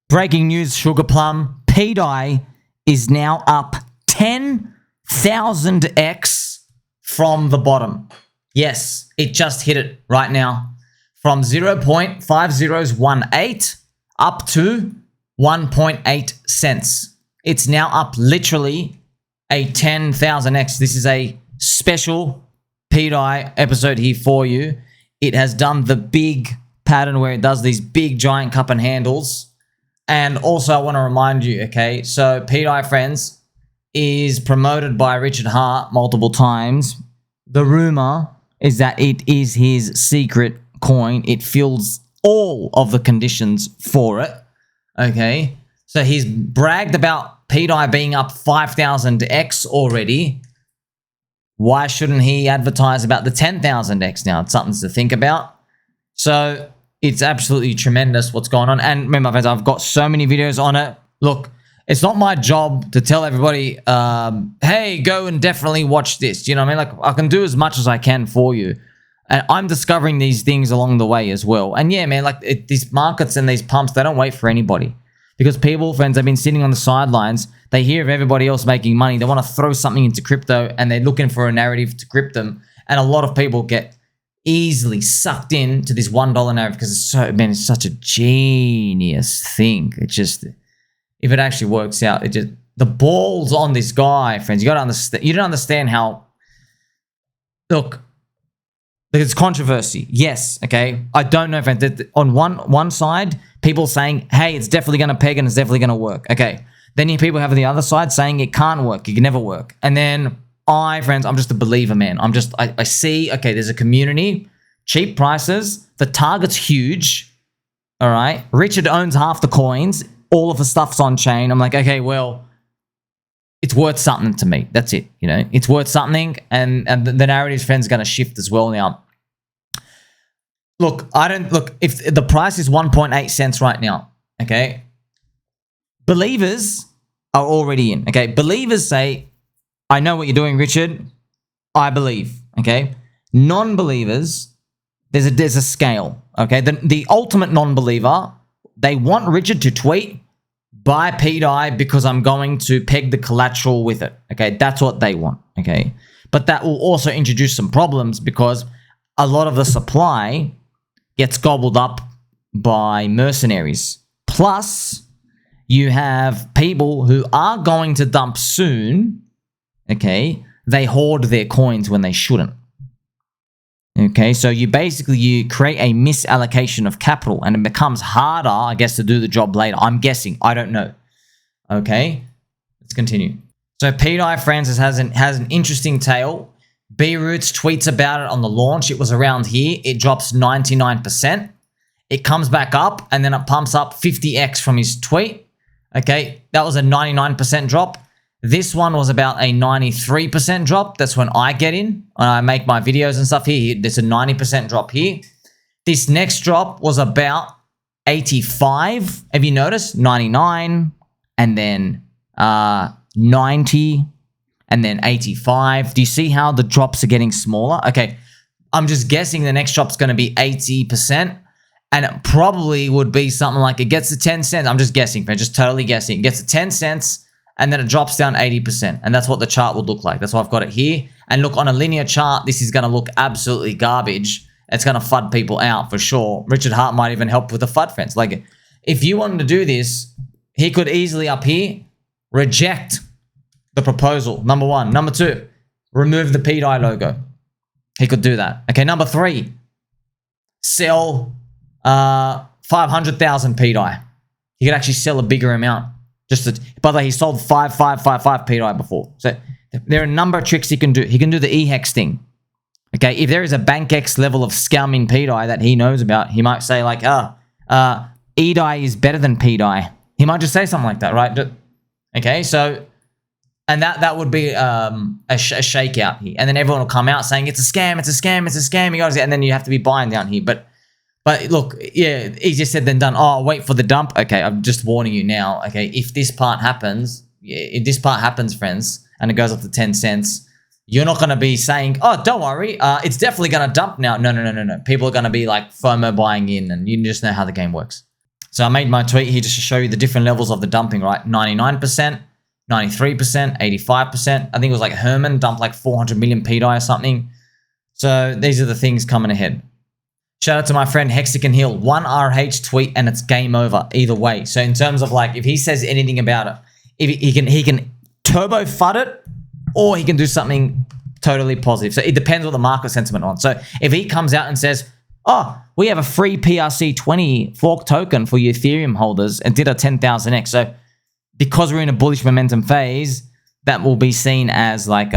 Breaking news, Sugar Plum. pDAI is now up 10,000x from the bottom. Yes, it just hit it right now. From 0.5018 up to 1.8 cents. It's now up literally a 10,000x. This is a special pDAI episode here for you. It has done the big pattern where it does these big giant cup and handles. And also I want to remind you, okay, so pDAI, friends, is promoted by Richard Hart multiple times. The rumor is that it is his secret coin. It fills all of the conditions for it, okay? So he's bragged about pDAI being up 5,000x already. Why shouldn't he advertise about the 10,000x now? It's something to think about. So it's absolutely tremendous what's going on. And remember, friends, I've got so many videos on it. Look, it's not my job to tell everybody, hey, go and definitely watch this. You know what I mean? Like, I can do as much as I can for you. And I'm discovering these things along the way as well. And yeah, man, like these markets and these pumps, they don't wait for anybody. Because people, friends, have been sitting on the sidelines. They hear of everybody else making money. They want to throw something into crypto and they're looking for a narrative to grip them. And a lot of people get easily sucked into this $1 narrative because it's so, man, it's such a genius thing. It just, if it actually works out, it just, the ball's on this guy, friends. You got to understand, you don't understand how, look, it's controversy. Yes, okay. I don't know, friends. On one side, people saying, hey, it's definitely going to peg and it's definitely going to work. Okay. Then you people have the other side saying it can't work. It can never work. And then friends, I'm just a believer, man. I see, okay, there's a community, cheap prices, the target's huge, all right? Richard owns half the coins, all of the stuff's on chain. I'm like, okay, well, it's worth something to me. That's it, you know? It's worth something, and the narrative, friends, going to shift as well now. Look, if the price is 1.8 cents right now, okay? Believers are already in, okay? Believers say, I know what you're doing, Richard. I believe, okay? Non-believers, there's a scale, okay? The ultimate non-believer, they want Richard to tweet, buy pDAI because I'm going to peg the collateral with it, okay? That's what they want, okay? But that will also introduce some problems because a lot of the supply gets gobbled up by mercenaries. Plus, you have people who are going to dump soon. Okay, they hoard their coins when they shouldn't. Okay, so you create a misallocation of capital and it becomes harder, I guess, to do the job later. I'm guessing. I don't know. Okay, let's continue. So pDAI, friends, has an interesting tale. B-Roots tweets about it on the launch. It was around here. It drops 99%. It comes back up and then it pumps up 50x from his tweet. Okay, that was a 99% drop. This one was about a 93% drop. That's when I get in. I make my videos and stuff here. There's a 90% drop here. This next drop was about 85. Have you noticed? 99 and then 90 and then 85. Do you see how the drops are getting smaller? Okay, I'm just guessing the next drop's going to be 80%. And it probably would be something like it gets to 10 cents. I'm just guessing, man, just totally guessing. It gets to 10 cents. And then it drops down 80%. And that's what the chart would look like. That's why I've got it here. And look, on a linear chart, this is going to look absolutely garbage. It's going to FUD people out for sure. Richard Hart might even help with the FUD fence. Like, if you wanted to do this, he could easily up here reject the proposal. Number one. Number two, remove the pDAI logo. He could do that. Okay, number three, sell 500,000 pDAI. He could actually sell a bigger amount. By the way, he sold 5555 pDAI before. So there are a number of tricks he can do. He can do the EHEX thing. Okay, if there is a BankX level of scamming pDAI that he knows about, he might say like, eDAI is better than pDAI. He might just say something like that, right? Okay, so, and that would be a shakeout here. And then everyone will come out saying, it's a scam, it's a scam, it's a scam. You guys, and then you have to be buying down here. But look, yeah, easier said than done. Oh, wait for the dump. Okay, I'm just warning you now. Okay, if this part happens, friends, and it goes up to 10 cents, you're not going to be saying, oh, don't worry, it's definitely going to dump now. No. People are going to be like FOMO buying in, and you just know how the game works. So I made my tweet here just to show you the different levels of the dumping, right? 99%, 93%, 85%. I think it was like Herman dumped like 400 million pDAI or something. So these are the things coming ahead. Shout out to my friend Hexagon Hill. 1 RH tweet and it's game over either way. So in terms of like, if he says anything about it, if he can turbo FUD it, or he can do something totally positive. So it depends what the market sentiment on. So if he comes out and says, oh, we have a free PRC20 fork token for your Ethereum holders and did a 10,000x. So because we're in a bullish momentum phase, that will be seen as like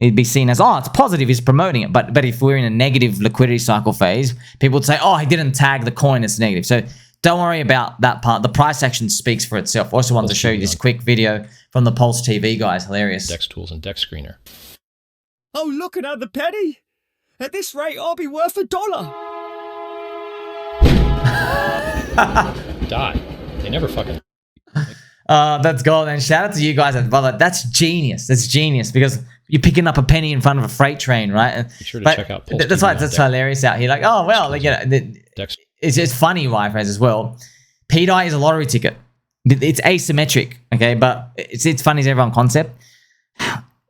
it'd be seen as, oh, it's positive, he's promoting it. But if we're in a negative liquidity cycle phase, people would say, oh, he didn't tag the coin, it's negative. So don't worry about that part. The price action speaks for itself. Also wanted to show you this quick video from the PulseTV guys. Hilarious. Dex Tools and Dex Screener. Oh, look, another penny. At this rate, I'll be worth $1. Die. They never fucking... That's gold. And shout out to you guys at Volatility. That's genius. That's genius because you're picking up a penny in front of a freight train, right? Be sure to check out PulseTV. That's why it's hilarious out here. Like, oh, well, like, you know, it's just funny, my friends, as well. pDAI is a lottery ticket. It's asymmetric, okay? But it's funny as everyone concept.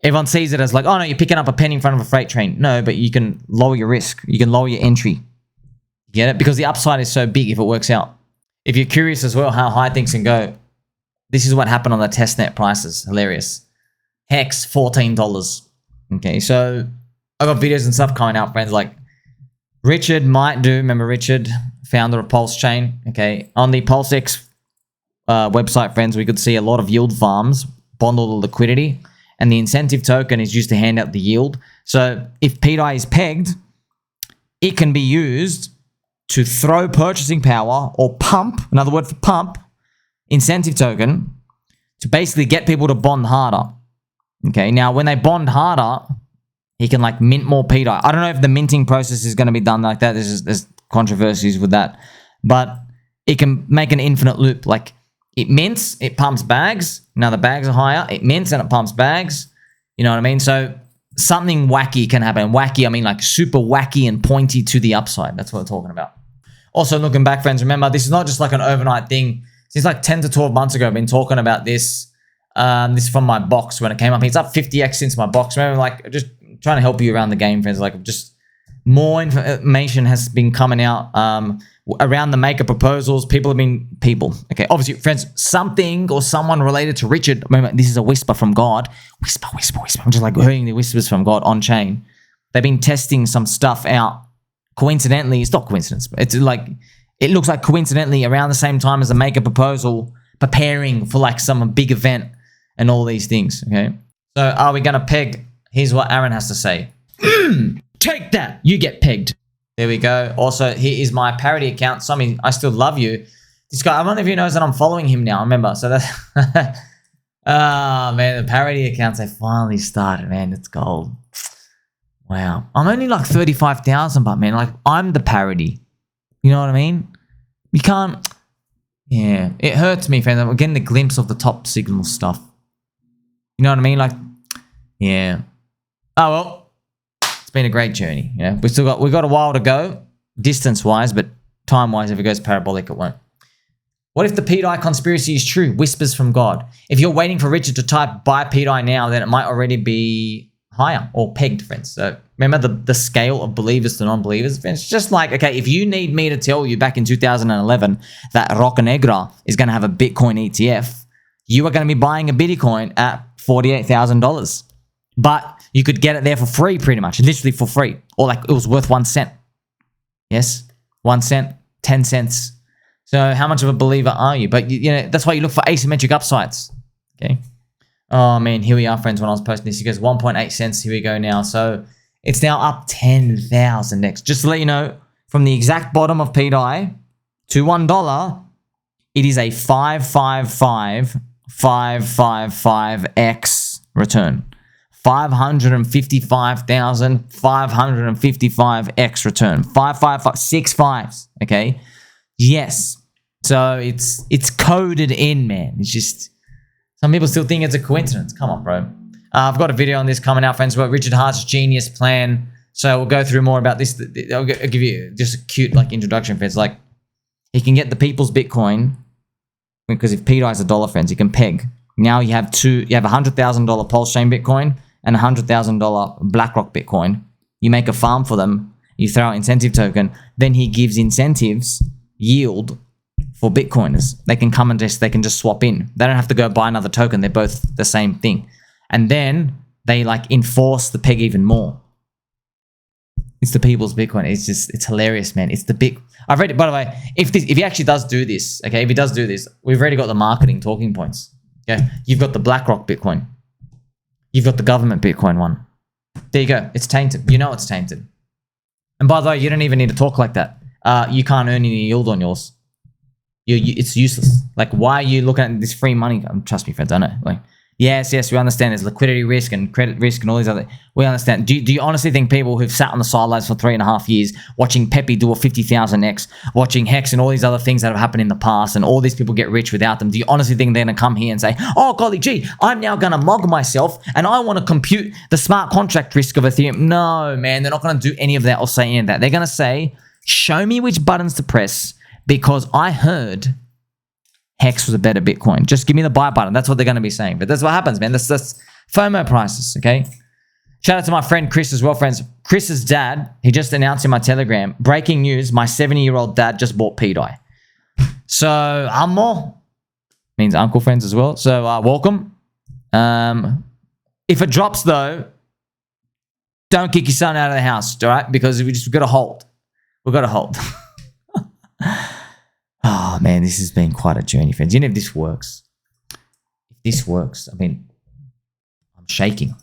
Everyone sees it as like, oh, no, you're picking up a penny in front of a freight train. No, but you can lower your risk. You can lower your entry. You get it? Because the upside is so big if it works out. If you're curious as well how high things can go, this is what happened on the testnet prices. Hilarious. Hex, $14. Okay, so I got videos and stuff coming out, friends. Like Richard might do, remember Richard, founder of PulseChain. Okay, on the PulseX website, friends, we could see a lot of yield farms bundle the liquidity, and the incentive token is used to hand out the yield. So if pDAI is pegged, it can be used to throw purchasing power or pump, another word for pump, incentive token to basically get people to bond harder. Okay, now when they bond harder, he can like mint more pDAI. I don't know if the minting process is going to be done like that. There's controversies with that, but it can make an infinite loop. Like it mints, it pumps bags. Now the bags are higher. It mints and it pumps bags. You know what I mean? So something wacky can happen. Wacky, I mean like super wacky and pointy to the upside. That's what we're talking about. Also looking back, friends, remember this is not just like an overnight thing. Since like 10 to 12 months ago, I've been talking about this. This is from my box when it came up. It's up 50x since my box. Remember, like just trying to help you around the game, friends. Like just more information has been coming out around the maker proposals. Okay, obviously, friends, something or someone related to Richard. Remember, this is a whisper from God. Whisper, whisper, whisper. I'm just like hearing the whispers from God on chain. They've been testing some stuff out. Coincidentally, it's not coincidence, but it's like it looks like coincidentally around the same time as the maker proposal, preparing for like some big event and all these things. Okay, so are we gonna peg? Here's what Aaron has to say. Take that, you get pegged. There we go. Also, here is my parody account. Something I still love you. This guy, I don't know if he knows that I'm following him now. Remember, so that's oh man, the parody accounts, they finally started, man. It's gold. Wow, I'm only like 35,000, but man, like I'm the parody. You know what I mean? You can't. Yeah, it hurts me, friends. I'm getting a glimpse of the top signal stuff. You know what I mean? Like, yeah. Oh well, it's been a great journey. Yeah, we've got a while to go, distance-wise, but time-wise, if it goes parabolic, it won't. What if the pDAI conspiracy is true? Whispers from God. If you're waiting for Richard to type buy pDAI now, then it might already be higher or pegged, friends. So remember the scale of believers to non-believers. It's just like, okay, if you need me to tell you back in 2011 that Roca Negra is going to have a Bitcoin ETF, you are going to be buying a Bitcoin at $48,000. But you could get it there for free, pretty much, literally for free. Or like it was worth 1 cent. Yes, 1 cent, 10 cents. So how much of a believer are you? But you know, that's why you look for asymmetric upsides. Okay. Oh man, here we are, friends. When I was posting this, he goes 1.8 cents. Here we go now. So it's now up 10,000 next. Just to let you know, from the exact bottom of pDAI to $1, it is a 555x return. 555,555x return. 555, 6 fives. Okay. Yes. So it's coded in, man. It's just. Some people still think it's a coincidence. Come on, bro. I've got a video on this coming out, friends, about Richard Hart's genius plan. So we'll go through more about this. I'll give you just a cute like introduction, friends. Like He can get the people's Bitcoin, because if pDAI is $1, friends, you can peg. Now you have $100,000 PulseChain Bitcoin and $100,000 BlackRock Bitcoin. You make a farm for them. You throw out incentive token. Then he gives incentives, yield for Bitcoiners. They can come and they can just swap in. They don't have to go buy another token. They're both the same thing. And then they like enforce the peg even more. It's the people's Bitcoin. It's hilarious, man. It's the big. I've read it, by the way. If he actually does do this, okay, if he does do this, we've already got the marketing talking points. Okay, you've got the BlackRock Bitcoin. You've got the government Bitcoin one. There you go. It's tainted. You know it's tainted. And by the way, you don't even need to talk like that. You can't earn any yield on yours. It's useless. Like, why are you looking at this free money? Trust me, friends, I know. Like, yes, we understand there's liquidity risk and credit risk and all these other. We understand. Do you honestly think people who've sat on the sidelines for 3.5 years watching Pepe do a 50,000x, watching Hex and all these other things that have happened in the past, and all these people get rich without them? Do you honestly think they're gonna come here and say, "Oh, golly gee, I'm now gonna mog myself and I want to compute the smart contract risk of Ethereum"? No, man, they're not gonna do any of that or say any of that. They're gonna say, "Show me which buttons to press because I heard Hex was a better Bitcoin. Just give me the buy button." That's what they're going to be saying. But that's what happens, man. That's FOMO prices, okay? Shout out to my friend Chris as well, friends. Chris's dad, he just announced in my Telegram, breaking news, my 70-year-old dad just bought pDAI. So, Ammo means uncle, friends, as well. So, welcome. If it drops, though, don't kick your son out of the house, all right? Because we've got to hold. We've got to hold. Oh, man, this has been quite a journey, friends. You know, if this works, I mean, I'm shaking.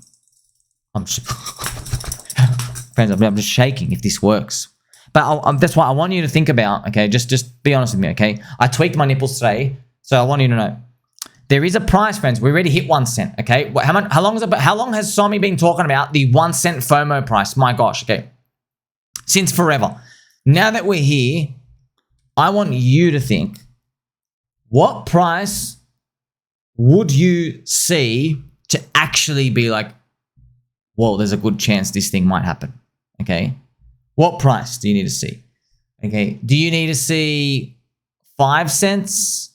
Friends, I'm just shaking if this works. But that's what I want you to think about, okay? Just be honest with me, okay? I tweaked my nipples today, so I want you to know. There is a price, friends. We already hit 1 cent, okay? How long has Somi been talking about the 1 cent FOMO price? My gosh, okay? Since forever. Now that we're here, I want you to think, what price would you see to actually be like, whoa, there's a good chance this thing might happen, okay? What price do you need to see? Okay, do you need to see 5 cents,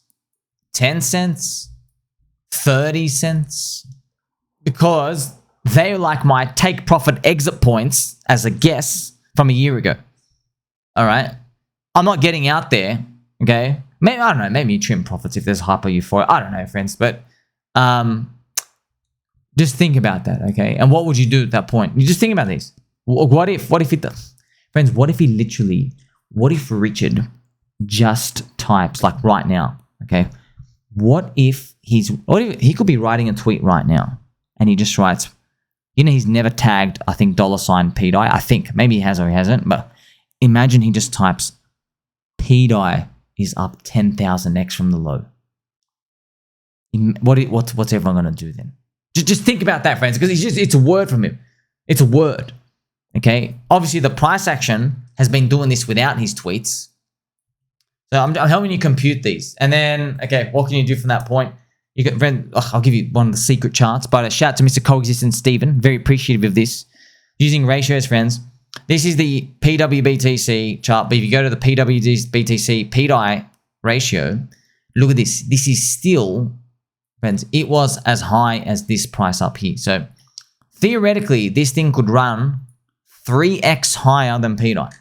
10 cents, 30 cents? Because they are like my take profit exit points as a guess from a year ago, all right? I'm not getting out there, okay? Maybe, I don't know, maybe you trim profits if there's hyper euphoria. I don't know, friends, but just think about that, okay? And what would you do at that point? You just think about this. What if it does? Friends, what if Richard just types, like right now, okay? What if he could be writing a tweet right now and he just writes, you know, he's never tagged, I think, $pDAI. I think, maybe he has or he hasn't, but imagine he just types, pDAI is up 10,000x from the low. What's everyone going to do then? Just think about that, friends, because it's a word from him. It's a word, okay? Obviously, the price action has been doing this without his tweets. So I'm helping you compute these. And then, okay, what can you do from that point? You can, friend, I'll give you one of the secret charts, but a shout out to Mr. Coexistence Stephen. Very appreciative of this. Using ratios, friends. This is the pWBTC chart, but if you go to the pWBTC pDAI ratio, look at this. This is still, friends, it was as high as this price up here. So theoretically, this thing could run 3x higher than pDAI.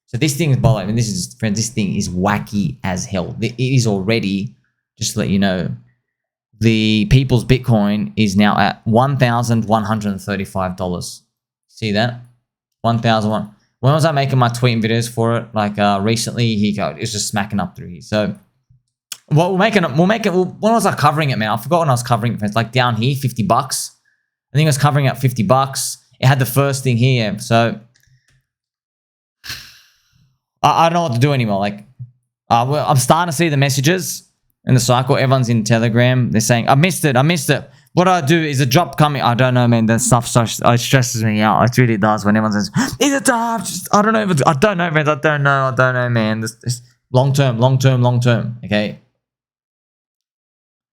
So this thing is, by the way, I mean, this is, friends, this thing is wacky as hell. It is already, just to let you know, the people's Bitcoin is now at $1,135. See that? 1,001. When was I making my tweeting videos for it? Like recently, it's just smacking up through here. So what when was I covering it, man? I forgot when I was covering it. It's like down here, $50. I think I was covering it at $50. It had the first thing here. So I don't know what to do anymore. Like I'm starting to see the messages in the cycle. Everyone's in Telegram. They're saying, I missed it. What I do is a drop coming. I don't know, man. That stuff it stresses me out. It really does when everyone says, is it drop? I don't know, man. I don't know, man. This long term. Okay.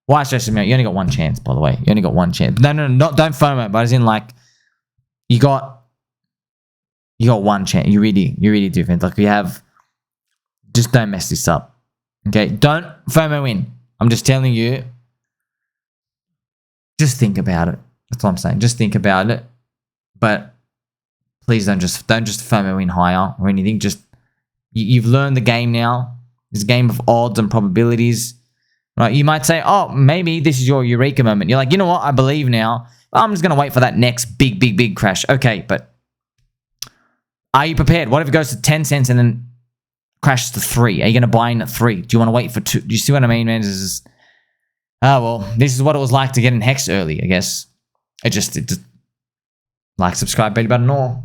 Why stresses me out? You only got one chance, by the way. You only got one chance. No, don't FOMO, but as in like, you got one chance. You really do, friends. Like just don't mess this up. Okay, don't FOMO in. I'm just telling you. Just think about it. That's what I'm saying. Just think about it. But please don't just FOMO in higher or anything. Just you've learned the game now. It's a game of odds and probabilities. Right? You might say, oh, maybe this is your eureka moment. You're like, you know what? I believe now. I'm just going to wait for that next big crash. Okay, but are you prepared? What if it goes to 10 cents and then crashes to 3? Are you going to buy in at 3? Do you want to wait for 2? Do you see what I mean, man? This is what it was like to get in Hex early, I guess. It just like, subscribe, belly button, all.